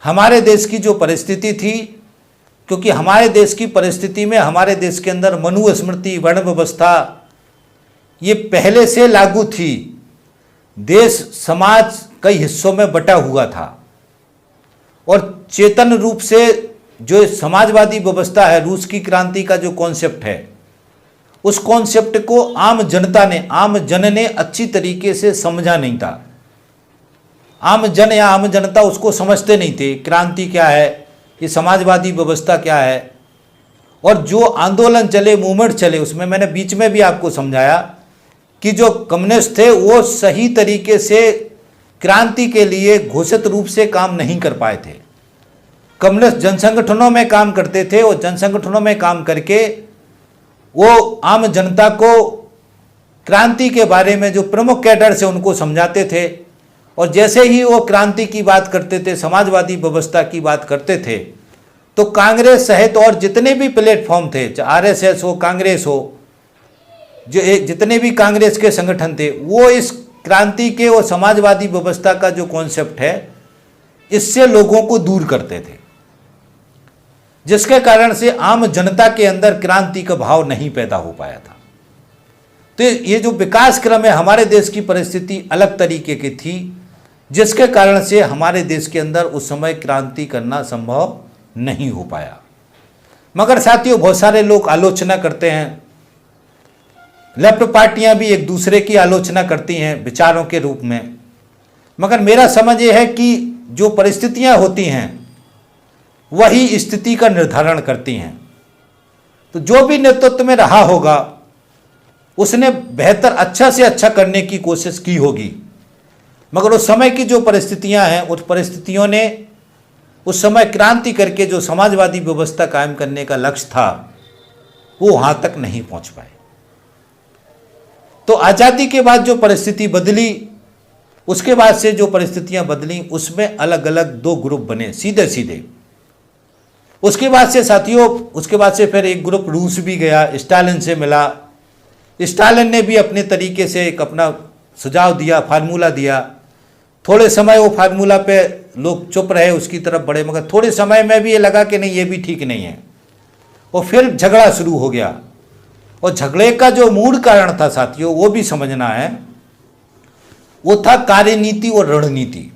S1: हमारे देश की जो परिस्थिति थी, क्योंकि हमारे देश की परिस्थिति में हमारे देश के अंदर मनुस्मृति, वर्ण व्यवस्था ये पहले से लागू थी। देश समाज कई हिस्सों में बटा हुआ था और चेतन रूप से जो समाजवादी व्यवस्था है, रूस की क्रांति का जो कॉन्सेप्ट है, उस कॉन्सेप्ट को आम जन ने अच्छी तरीके से समझा नहीं था। आम जन या आम जनता उसको समझते नहीं थे। क्रांति क्या है, ये समाजवादी व्यवस्था क्या है। और जो आंदोलन चले, मूवमेंट चले, उसमें मैंने बीच में भी आपको समझाया कि जो कम्युनिस्ट थे वो सही तरीके से क्रांति के लिए घोषित रूप से काम नहीं कर पाए थे। कम्युनिस्ट जनसंगठनों में काम करते थे और जनसंगठनों में काम करके वो आम जनता को क्रांति के बारे में जो प्रमुख कैडर से उनको समझाते थे। और जैसे ही वो क्रांति की बात करते थे, समाजवादी व्यवस्था की बात करते थे, तो कांग्रेस सहित और जितने भी प्लेटफॉर्म थे, चाहे आरएसएस हो, कांग्रेस हो, जो जितने भी कांग्रेस के संगठन थे, वो इस क्रांति के और समाजवादी व्यवस्था का जो कॉन्सेप्ट है, इससे लोगों को दूर करते थे, जिसके कारण से आम जनता के अंदर क्रांति का भाव नहीं पैदा हो पाया था। तो ये जो विकास क्रम है, हमारे देश की परिस्थिति अलग तरीके की थी, जिसके कारण से हमारे देश के अंदर उस समय क्रांति करना संभव नहीं हो पाया। मगर साथियों, बहुत सारे लोग आलोचना करते हैं, लेफ्ट पार्टियां भी एक दूसरे की आलोचना करती हैं विचारों के रूप में। मगर मेरा समझ ये है कि जो परिस्थितियां होती हैं वही स्थिति का निर्धारण करती हैं। तो जो भी नेतृत्व में रहा होगा उसने बेहतर, अच्छा से अच्छा करने की कोशिश की होगी। मगर उस समय की जो परिस्थितियां हैं, उस परिस्थितियों ने उस समय क्रांति करके जो समाजवादी व्यवस्था कायम करने का लक्ष्य था, वो वहां तक नहीं पहुंच पाए। तो आज़ादी के बाद जो परिस्थिति बदली, उसके बाद से जो परिस्थितियां बदली, उसमें अलग अलग दो ग्रुप बने सीधे सीधे। उसके बाद से साथियों, उसके बाद से फिर एक ग्रुप रूस भी गया, स्टालिन से मिला। स्टालिन ने भी अपने तरीके से एक अपना सुझाव दिया, फार्मूला दिया। थोड़े समय वो फार्मूला पे लोग चुप रहे, उसकी तरफ बढ़े, मगर थोड़े समय में भी ये लगा कि नहीं, ये भी ठीक नहीं है। और फिर झगड़ा शुरू हो गया। और झगड़े का जो मूल कारण था साथियों, वो भी समझना है, वो था कार्यनीति और रणनीति।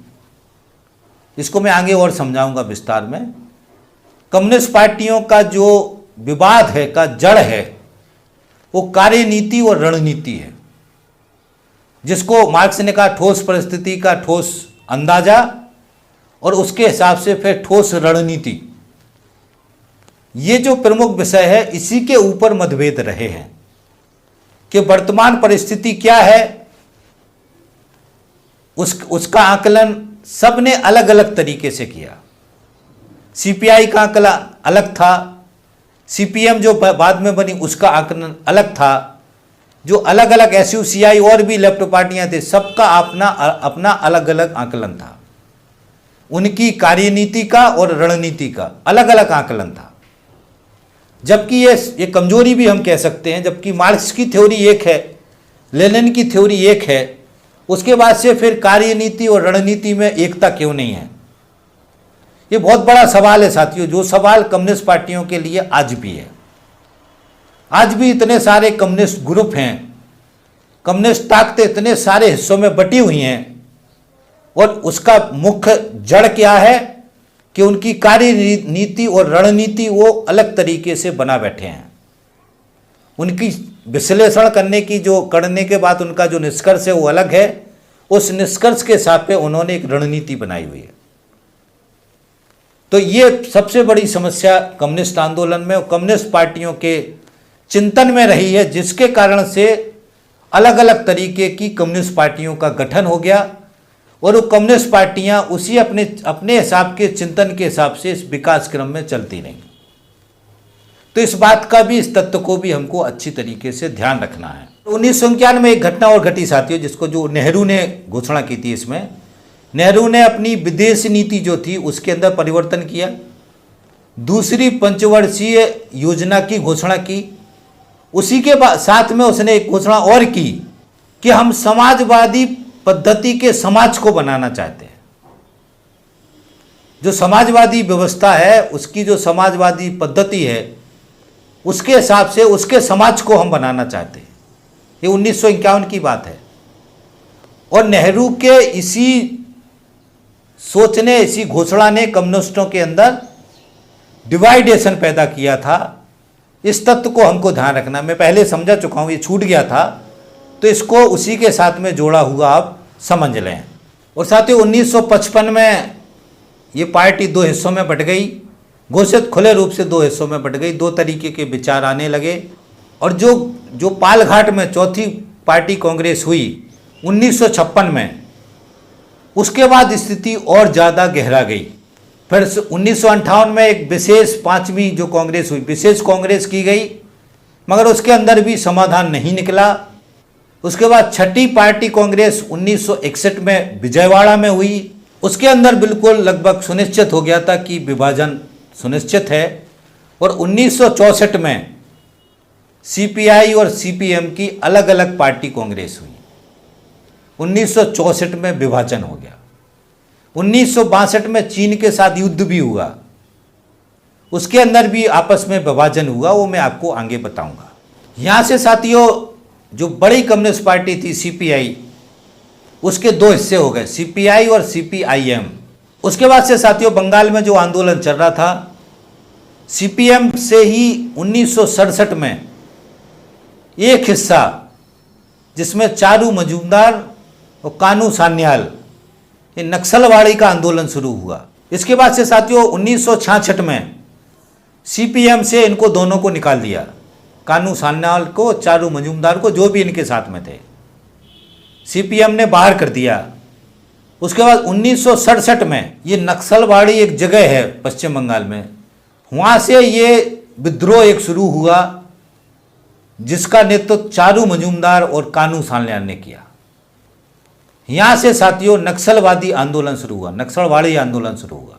S1: इसको मैं आगे और समझाऊंगा विस्तार में। कम्युनिस्ट पार्टियों का जो विवाद है, का जड़ है, वो कार्यनीति और रणनीति है, जिसको मार्क्स ने कहा ठोस परिस्थिति का ठोस अंदाजा और उसके हिसाब से फिर ठोस रणनीति। ये जो प्रमुख विषय है, इसी के ऊपर मतभेद रहे हैं कि वर्तमान परिस्थिति क्या है। उसका आकलन सबने अलग अलग तरीके से किया। सीपीआई का आकलन अलग था, सीपीएम जो बाद में बनी उसका आकलन अलग था, जो अलग अलग एसयूसीआई और भी लेफ्ट पार्टियां थे, सबका अपना अपना अलग अलग आकलन था। उनकी कार्यनीति का और रणनीति का अलग अलग आकलन था। जबकि ये कमजोरी भी हम कह सकते हैं। जबकि मार्क्स की थ्योरी एक है, लेनिन की थ्योरी एक है, उसके बाद से फिर कार्यनीति और रणनीति में एकता क्यों नहीं है? ये बहुत बड़ा सवाल है साथियों, जो सवाल कम्युनिस्ट पार्टियों के लिए आज भी है। आज भी इतने सारे कम्युनिस्ट ग्रुप हैं, कम्युनिस्ट ताकतें इतने सारे हिस्सों में बटी हुई हैं, और उसका मुख्य जड़ क्या है कि उनकी कार्यनीति और रणनीति वो अलग तरीके से बना बैठे हैं। उनकी विश्लेषण करने के बाद उनका जो निष्कर्ष है वो अलग है। उस निष्कर्ष के हिसाब पे उन्होंने एक रणनीति बनाई हुई है। तो ये सबसे बड़ी समस्या कम्युनिस्ट आंदोलन में और कम्युनिस्ट पार्टियों के चिंतन में रही है, जिसके कारण से अलग अलग तरीके की कम्युनिस्ट पार्टियों का गठन हो गया और वो कम्युनिस्ट पार्टियां उसी अपने हिसाब के चिंतन के हिसाब से इस विकास क्रम में चलती रहीं। तो इस बात का भी, इस तत्व को भी हमको अच्छी तरीके से ध्यान रखना है। 1991 में एक घटना और घटी साथियों, जिसको जो नेहरू ने घोषणा की थी इसमें, नेहरू ने अपनी विदेश नीति जो थी उसके अंदर परिवर्तन किया, दूसरी पंचवर्षीय योजना की घोषणा की। उसी के साथ में उसने एक घोषणा और की कि हम समाजवादी पद्धति के समाज को बनाना चाहते हैं। जो समाजवादी व्यवस्था है, उसकी जो समाजवादी पद्धति है, उसके हिसाब से उसके समाज को हम बनाना चाहते हैं। ये 1951 की बात है। और नेहरू के इसी सोचने, इसी घोषणा ने कम्युनिस्टों के अंदर डिवाइडेशन पैदा किया था। इस तत्व को हमको ध्यान रखना, मैं पहले समझा चुका हूँ, ये छूट गया था, तो इसको उसी के साथ में जोड़ा हुआ आप समझ लें। और साथियों 1955 में ये पार्टी दो हिस्सों में बट गई, घोषित खुले रूप से दो हिस्सों में बट गई, दो तरीके के विचार आने लगे। और जो पालघाट में चौथी पार्टी कांग्रेस हुई 1956 में, उसके बाद स्थिति और ज़्यादा गहरा गई। फिर 1958 में एक विशेष पांचवी जो कांग्रेस हुई, विशेष कांग्रेस की गई, मगर उसके अंदर भी समाधान नहीं निकला। उसके बाद छठी पार्टी कांग्रेस 1961 में विजयवाड़ा में हुई। उसके अंदर बिल्कुल लगभग सुनिश्चित हो गया था कि विभाजन सुनिश्चित है। और 1964 में सीपीआई और सीपीएम की अलग अलग पार्टी कांग्रेस हुई। 1964 में विभाजन हो गया। 1962 में चीन के साथ युद्ध भी हुआ, उसके अंदर भी आपस में विभाजन हुआ, वो मैं आपको आगे बताऊंगा। यहाँ से साथियों जो बड़ी कम्युनिस्ट पार्टी थी सीपीआई, उसके दो हिस्से हो गए, सीपीआई और सीपीआईएम। उसके बाद से साथियों बंगाल में जो आंदोलन चल रहा था, सीपीएम से ही 1967 में एक हिस्सा जिसमें चारू मजूमदार और कानू सान्याल, ये नक्सलवाड़ी का आंदोलन शुरू हुआ। इसके बाद से साथियों 1966 में सीपीएम से इनको दोनों को निकाल दिया, कानू सान्याल को, चारू मजूमदार को, जो भी इनके साथ में थे, सीपीएम ने बाहर कर दिया। उसके बाद 1967 में ये नक्सलवाड़ी एक जगह है पश्चिम बंगाल में, वहाँ से ये विद्रोह एक शुरू हुआ, जिसका नेतृत्व चारू मजूमदार और कानू सान्याल ने किया। यहाँ से साथियों नक्सलवादी आंदोलन शुरू हुआ, नक्सलवाड़ी आंदोलन शुरू हुआ।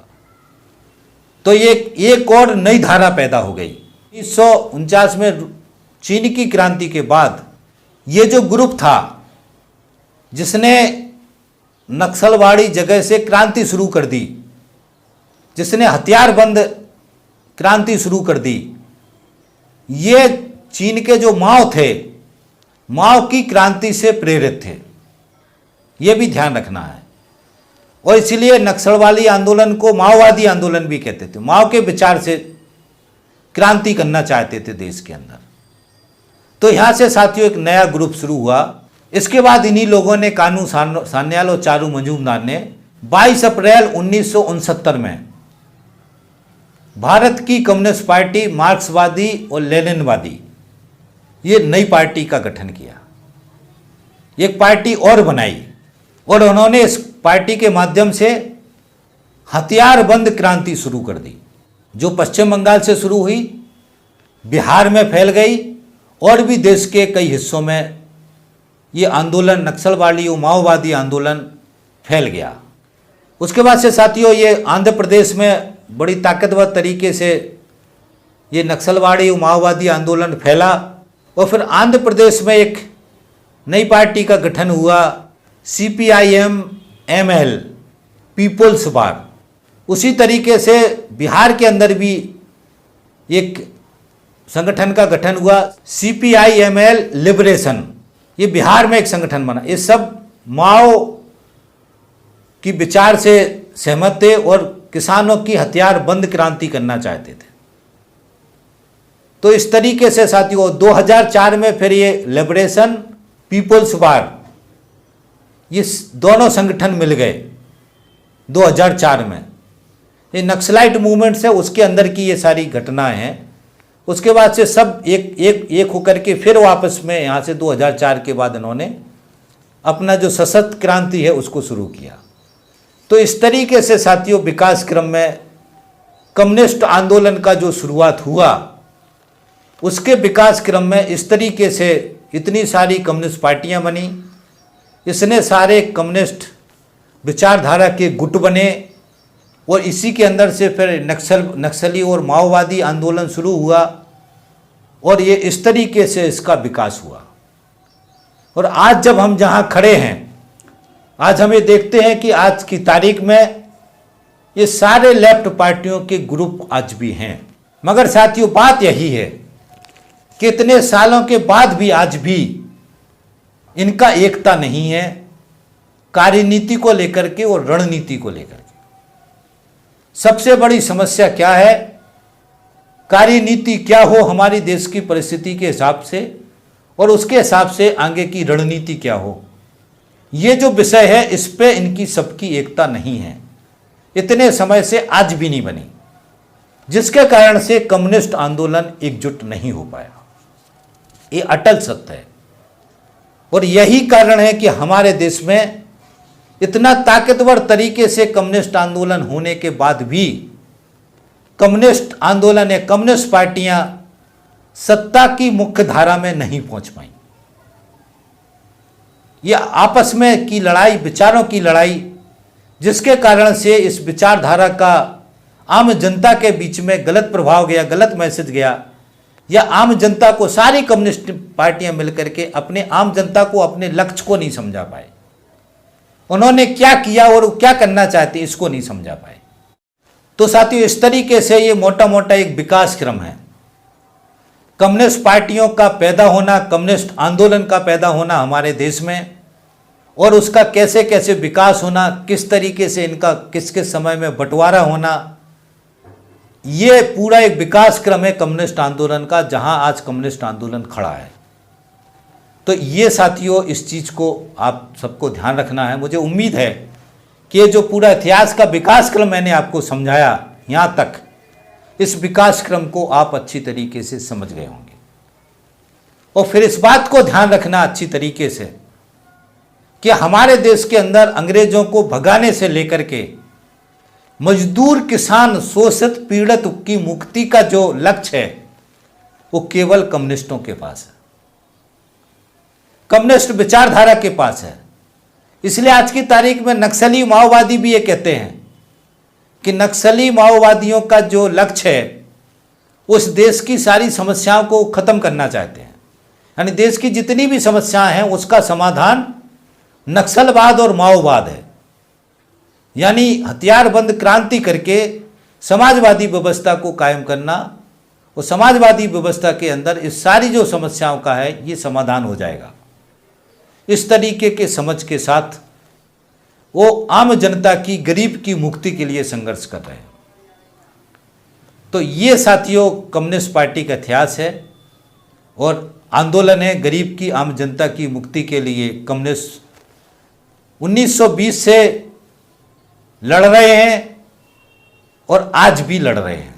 S1: तो ये एक और नई धारा पैदा हो गई। 1949 में चीन की क्रांति के बाद ये जो ग्रुप था जिसने नक्सलवाड़ी जगह से क्रांति शुरू कर दी, जिसने हथियारबंद क्रांति शुरू कर दी, ये चीन के जो माओ थे, माओ की क्रांति से प्रेरित थे, ये भी ध्यान रखना है। और इसलिए नक्सलवादी आंदोलन को माओवादी आंदोलन भी कहते थे। माओ के विचार से क्रांति करना चाहते थे देश के अंदर। तो यहाँ से साथियों एक नया ग्रुप शुरू हुआ। इसके बाद इन्हीं लोगों ने, कानू सान्याल और चारू मजूमदार ने 22 अप्रैल 1969 में भारत की कम्युनिस्ट पार्टी मार्क्सवादी और लेनिनवादी, ये नई पार्टी का गठन किया, एक पार्टी और बनाई। और उन्होंने इस पार्टी के माध्यम से हथियारबंद क्रांति शुरू कर दी, जो पश्चिम बंगाल से शुरू हुई, बिहार में फैल गई और भी देश के कई हिस्सों में ये आंदोलन, नक्सलवादी और माओवादी आंदोलन फैल गया। उसके बाद से साथियों ये आंध्र प्रदेश में बड़ी ताकतवर तरीके से ये नक्सलवादी और माओवादी आंदोलन फैला। और फिर आंध्र प्रदेश में एक नई पार्टी का गठन हुआ, सीपीआईएम एमएल, पीपुल्स बार। उसी तरीके से बिहार के अंदर भी एक संगठन का गठन हुआ, सीपीआईएमएल लिबरेशन। ये बिहार में एक संगठन बना। ये सब माओ की विचार से सहमत थे और किसानों की हथियार बंद क्रांति करना चाहते थे। तो इस तरीके से साथियों 2004 में फिर ये लिबरेशन, पीपुल्स वार, ये दोनों संगठन मिल गए 2004 में। ये नक्सलाइट मूवमेंट से उसके अंदर की ये सारी घटनाएं हैं। उसके बाद से सब एक होकर के फिर वापस में यहाँ से 2004 के बाद इन्होंने अपना जो सशक्त क्रांति है उसको शुरू किया। तो इस तरीके से साथियों विकास क्रम में कम्युनिस्ट आंदोलन का जो शुरुआत हुआ, उसके विकास क्रम में इस तरीके से इतनी सारी कम्युनिस्ट पार्टियां बनी। इसने सारे कम्युनिस्ट विचारधारा के गुट बने और इसी के अंदर से फिर नक्सली और माओवादी आंदोलन शुरू हुआ और ये इस तरीके से इसका विकास हुआ। और आज जब हम जहाँ खड़े हैं, आज हमें देखते हैं कि आज की तारीख में ये सारे लेफ्ट पार्टियों के ग्रुप आज भी हैं। मगर साथियों, बात यही है कि इतने सालों के बाद भी आज भी इनका एकता नहीं है कार्यनीति को लेकर के और रणनीति को लेकर के। सबसे बड़ी समस्या क्या है? कार्यनीति क्या हो हमारी देश की परिस्थिति के हिसाब से और उसके हिसाब से आगे की रणनीति क्या हो, ये जो विषय है इस पे इनकी सबकी एकता नहीं है, इतने समय से आज भी नहीं बनी, जिसके कारण से कम्युनिस्ट आंदोलन एकजुट नहीं हो पाया। ये अटल सत्य है और यही कारण है कि हमारे देश में इतना ताकतवर तरीके से कम्युनिस्ट आंदोलन होने के बाद भी कम्युनिस्ट आंदोलन या कम्युनिस्ट पार्टियां सत्ता की मुख्य धारा में नहीं पहुंच पाई। यह आपस में की लड़ाई, विचारों की लड़ाई, जिसके कारण से इस विचारधारा का आम जनता के बीच में गलत प्रभाव गया, गलत मैसेज गया, या आम जनता को सारी कम्युनिस्ट पार्टियां मिलकर के अपने आम जनता को अपने लक्ष्य को नहीं समझा पाए, उन्होंने क्या किया और क्या करना चाहते इसको नहीं समझा पाए। तो साथियों, इस तरीके से ये मोटा मोटा एक विकास क्रम है। कम्युनिस्ट पार्टियों का पैदा होना, कम्युनिस्ट आंदोलन का पैदा होना हमारे देश में और उसका कैसे कैसे विकास होना, किस तरीके से इनका किस किस समय में बंटवारा होना, ये पूरा एक विकास क्रम है कम्युनिस्ट आंदोलन का, जहां आज कम्युनिस्ट आंदोलन खड़ा है। तो ये साथियों, इस चीज़ को आप सबको ध्यान रखना है। मुझे उम्मीद है कि ये जो पूरा इतिहास का विकास क्रम मैंने आपको समझाया यहाँ तक, इस विकास क्रम को आप अच्छी तरीके से समझ गए होंगे। और फिर इस बात को ध्यान रखना अच्छी तरीके से कि हमारे देश के अंदर अंग्रेजों को भगाने से लेकर के मजदूर, किसान, शोषित, पीड़ित की मुक्ति का जो लक्ष्य है वो केवल कम्युनिस्टों के पास है, कम्युनिस्ट विचारधारा के पास है। इसलिए आज की तारीख में नक्सली माओवादी भी ये कहते हैं कि नक्सली माओवादियों का जो लक्ष्य है उस देश की सारी समस्याओं को खत्म करना चाहते हैं, यानी देश की जितनी भी समस्याएं हैं उसका समाधान नक्सलवाद और माओवाद है, यानी हथियारबंद क्रांति करके समाजवादी व्यवस्था को कायम करना और समाजवादी व्यवस्था के अंदर इस सारी जो समस्याओं का है ये समाधान हो जाएगा। इस तरीके के समझ के साथ वो आम जनता की, गरीब की मुक्ति के लिए संघर्ष कर रहे हैं। तो ये साथियों कम्युनिस्ट पार्टी का इतिहास है और आंदोलन है गरीब की, आम जनता की मुक्ति के लिए। कम्युनिस्ट 1920 से लड़ रहे हैं और आज भी लड़ रहे हैं,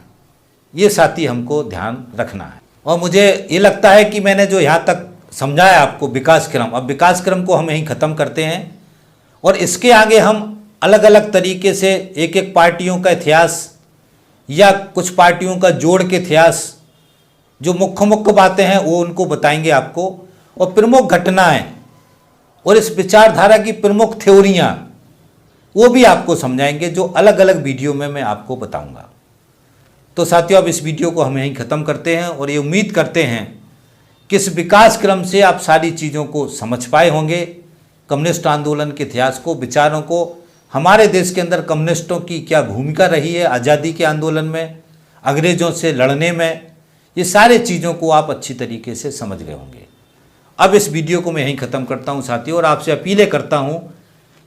S1: ये साथी हमको ध्यान रखना है। और मुझे ये लगता है कि मैंने जो यहाँ तक समझाया आपको विकास क्रम, अब विकास क्रम को हम यहीं ख़त्म करते हैं और इसके आगे हम अलग अलग तरीके से एक एक पार्टियों का इतिहास या कुछ पार्टियों का जोड़ के इतिहास, जो मुख्य मुख्य बातें हैं वो उनको बताएंगे आपको, और प्रमुख घटनाएं और इस विचारधारा की प्रमुख थ्योरियाँ वो भी आपको समझाएंगे, जो अलग अलग वीडियो में मैं आपको बताऊंगा। तो साथियों, अब इस वीडियो को हम यहीं ख़त्म करते हैं और ये उम्मीद करते हैं कि इस विकास क्रम से आप सारी चीज़ों को समझ पाए होंगे, कम्युनिस्ट आंदोलन के इतिहास को, विचारों को, हमारे देश के अंदर कम्युनिस्टों की क्या भूमिका रही है आज़ादी के आंदोलन में, अंग्रेज़ों से लड़ने में, ये सारे चीज़ों को आप अच्छी तरीके से समझ गए होंगे। अब इस वीडियो को मैं यहीं ख़त्म करता हूँ साथियों, और आपसे अपीलें करता हूँ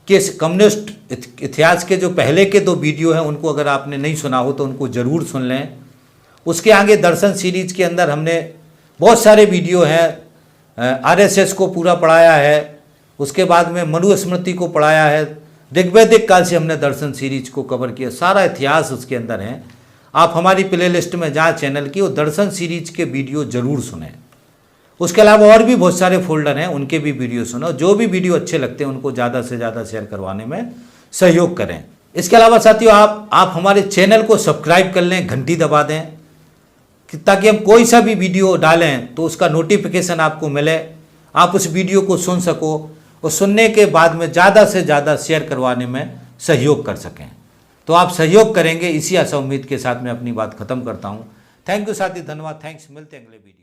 S1: कि इस कम्युनिस्ट इतिहास के जो पहले के 2 वीडियो हैं उनको अगर आपने नहीं सुना हो तो उनको ज़रूर सुन लें। उसके आगे दर्शन सीरीज के अंदर हमने बहुत सारे वीडियो हैं, आरएसएस को पूरा पढ़ाया है, उसके बाद में मनुस्मृति को पढ़ाया है, ऋग्वैदिक काल से हमने दर्शन सीरीज को कवर किया, सारा इतिहास उसके अंदर है। आप हमारी प्लेलिस्ट में जहाँ चैनल की वो दर्शन सीरीज के वीडियो ज़रूर सुनें। उसके अलावा और भी बहुत सारे फोल्डर हैं, उनके भी वीडियो सुनो। जो भी वीडियो अच्छे लगते हैं उनको ज़्यादा से ज़्यादा शेयर करवाने में सहयोग करें। इसके अलावा साथियों आप हमारे चैनल को सब्सक्राइब कर लें, घंटी दबा दें, ताकि हम कोई सा भी वीडियो डालें तो उसका नोटिफिकेशन आपको मिले, आप उस वीडियो को सुन सको और सुनने के बाद में ज़्यादा से ज़्यादा शेयर करवाने में सहयोग कर सकें। तो आप सहयोग करेंगे, इसी आशा उम्मीद के साथ मैं अपनी बात खत्म करता हूँ। थैंक यू साथी, धन्यवाद, थैंक्स, मिलते हैं अगले वीडियो।